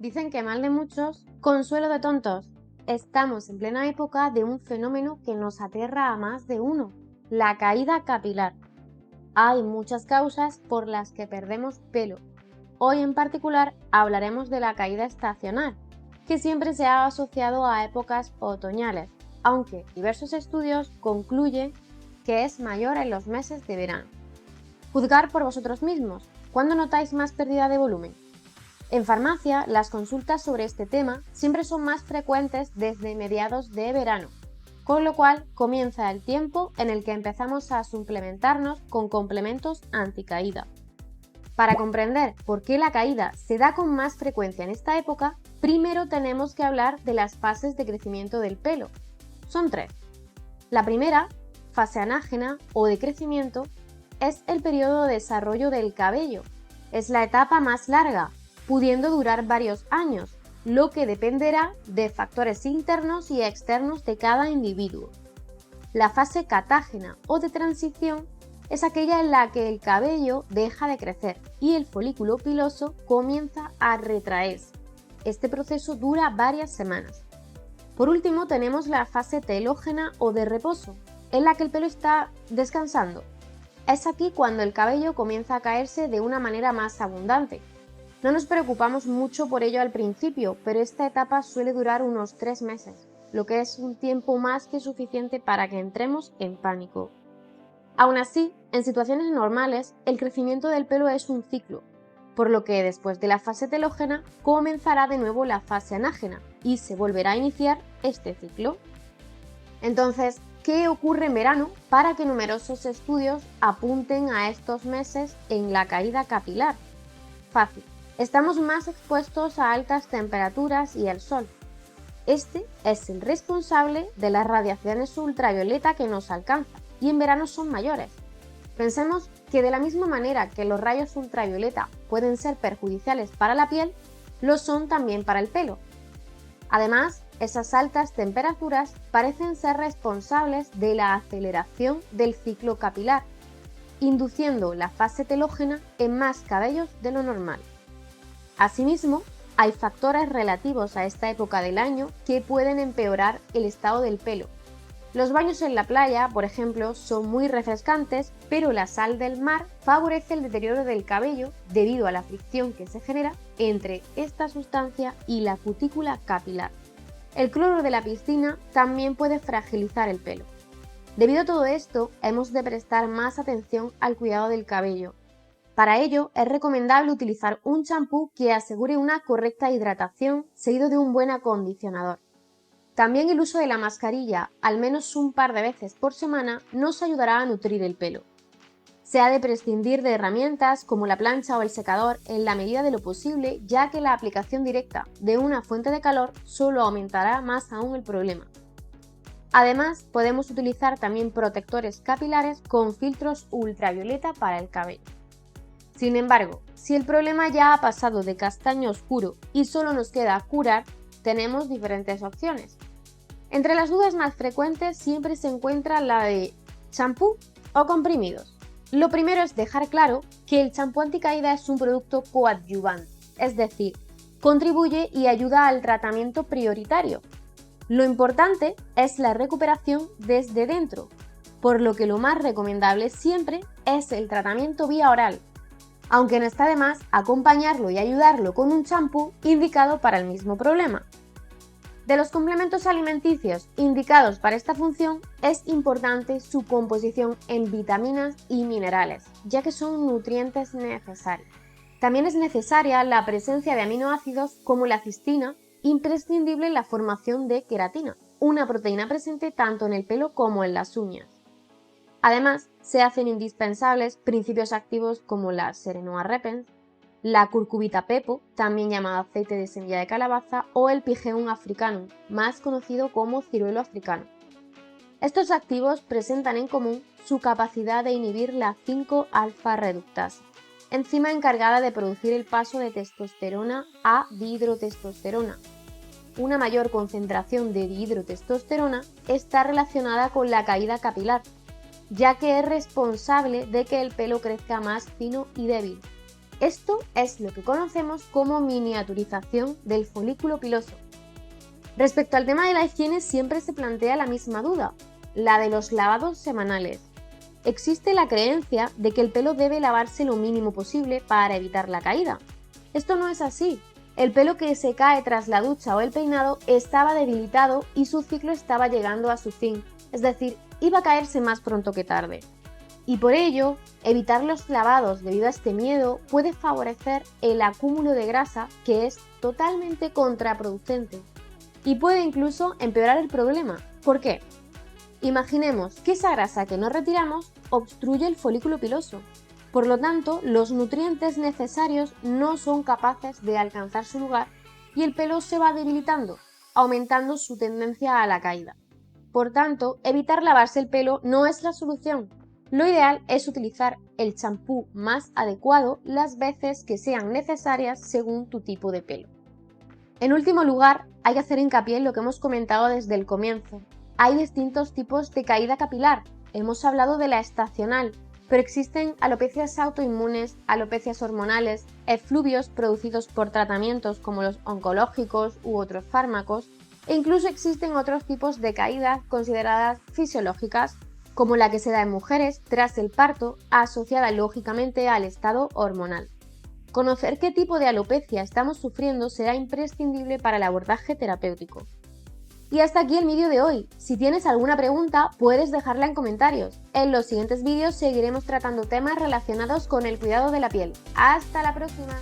Dicen que mal de muchos, consuelo de tontos. Estamos en plena época de un fenómeno que nos aterra a más de uno, la caída capilar. Hay muchas causas por las que perdemos pelo. Hoy en particular hablaremos de la caída estacional, que siempre se ha asociado a épocas otoñales, aunque diversos estudios concluyen que es mayor en los meses de verano. Juzgar por vosotros mismos, ¿cuándo notáis más pérdida de volumen? En farmacia, las consultas sobre este tema siempre son más frecuentes desde mediados de verano, con lo cual comienza el tiempo en el que empezamos a suplementarnos con complementos anticaída. Para comprender por qué la caída se da con más frecuencia en esta época, primero tenemos que hablar de las fases de crecimiento del pelo. Son tres. La primera, fase anágena o de crecimiento, es el periodo de desarrollo del cabello. Es la etapa más larga, pudiendo durar varios años, lo que dependerá de factores internos y externos de cada individuo. La fase catágena o de transición es aquella en la que el cabello deja de crecer y el folículo piloso comienza a retraerse. Este proceso dura varias semanas. Por último, tenemos la fase telógena o de reposo, en la que el pelo está descansando. Es aquí cuando el cabello comienza a caerse de una manera más abundante. No nos preocupamos mucho por ello al principio, pero esta etapa suele durar unos 3 meses, lo que es un tiempo más que suficiente para que entremos en pánico. Aún así, en situaciones normales, el crecimiento del pelo es un ciclo, por lo que después de la fase telógena comenzará de nuevo la fase anágena y se volverá a iniciar este ciclo. Entonces, ¿qué ocurre en verano para que numerosos estudios apunten a estos meses en la caída capilar? Fácil. Estamos más expuestos a altas temperaturas y al sol. Este es el responsable de las radiaciones ultravioleta que nos alcanzan y en verano son mayores. Pensemos que de la misma manera que los rayos ultravioleta pueden ser perjudiciales para la piel, lo son también para el pelo. Además, esas altas temperaturas parecen ser responsables de la aceleración del ciclo capilar, induciendo la fase telógena en más cabellos de lo normal. Asimismo, hay factores relativos a esta época del año que pueden empeorar el estado del pelo. Los baños en la playa, por ejemplo, son muy refrescantes, pero la sal del mar favorece el deterioro del cabello debido a la fricción que se genera entre esta sustancia y la cutícula capilar. El cloro de la piscina también puede fragilizar el pelo. Debido a todo esto, hemos de prestar más atención al cuidado del cabello. Para ello, es recomendable utilizar un champú que asegure una correcta hidratación seguido de un buen acondicionador. También el uso de la mascarilla, al menos un par de veces por semana, nos ayudará a nutrir el pelo. Se ha de prescindir de herramientas como la plancha o el secador en la medida de lo posible, ya que la aplicación directa de una fuente de calor solo aumentará más aún el problema. Además, podemos utilizar también protectores capilares con filtros ultravioleta para el cabello. Sin embargo, si el problema ya ha pasado de castaño oscuro y solo nos queda curar, tenemos diferentes opciones. Entre las dudas más frecuentes siempre se encuentra la de champú o comprimidos. Lo primero es dejar claro que el champú anticaída es un producto coadyuvante, es decir, contribuye y ayuda al tratamiento prioritario. Lo importante es la recuperación desde dentro, por lo que lo más recomendable siempre es el tratamiento vía oral, aunque no está de más acompañarlo y ayudarlo con un champú indicado para el mismo problema. De los complementos alimenticios indicados para esta función es importante su composición en vitaminas y minerales, ya que son nutrientes necesarios. También es necesaria la presencia de aminoácidos como la cistina, imprescindible en la formación de queratina, una proteína presente tanto en el pelo como en las uñas. Además, se hacen indispensables principios activos como la Serenoa repens, la curcubita pepo, también llamada aceite de semilla de calabaza, o el Pygeum africanum, más conocido como ciruelo africano. Estos activos presentan en común su capacidad de inhibir la 5-alfa reductasa, enzima encargada de producir el paso de testosterona a dihidrotestosterona. Una mayor concentración de dihidrotestosterona está relacionada con la caída capilar, ya que es responsable de que el pelo crezca más fino y débil. Esto es lo que conocemos como miniaturización del folículo piloso. Respecto al tema de la higiene siempre se plantea la misma duda, la de los lavados semanales. Existe la creencia de que el pelo debe lavarse lo mínimo posible para evitar la caída. Esto no es así. El pelo que se cae tras la ducha o el peinado estaba debilitado y su ciclo estaba llegando a su fin, es decir, iba a caerse más pronto que tarde. Y por ello, evitar los lavados debido a este miedo puede favorecer el acúmulo de grasa, que es totalmente contraproducente. Y puede incluso empeorar el problema. ¿Por qué? Imaginemos que esa grasa que no retiramos obstruye el folículo piloso. Por lo tanto, los nutrientes necesarios no son capaces de alcanzar su lugar y el pelo se va debilitando, aumentando su tendencia a la caída. Por tanto, evitar lavarse el pelo no es la solución. Lo ideal es utilizar el champú más adecuado las veces que sean necesarias según tu tipo de pelo. En último lugar, hay que hacer hincapié en lo que hemos comentado desde el comienzo. Hay distintos tipos de caída capilar. Hemos hablado de la estacional, pero existen alopecias autoinmunes, alopecias hormonales, efluvios producidos por tratamientos como los oncológicos u otros fármacos, e incluso existen otros tipos de caídas consideradas fisiológicas, como la que se da en mujeres tras el parto, asociada lógicamente al estado hormonal. Conocer qué tipo de alopecia estamos sufriendo será imprescindible para el abordaje terapéutico. Y hasta aquí el vídeo de hoy. Si tienes alguna pregunta, puedes dejarla en comentarios. En los siguientes vídeos seguiremos tratando temas relacionados con el cuidado de la piel. ¡Hasta la próxima!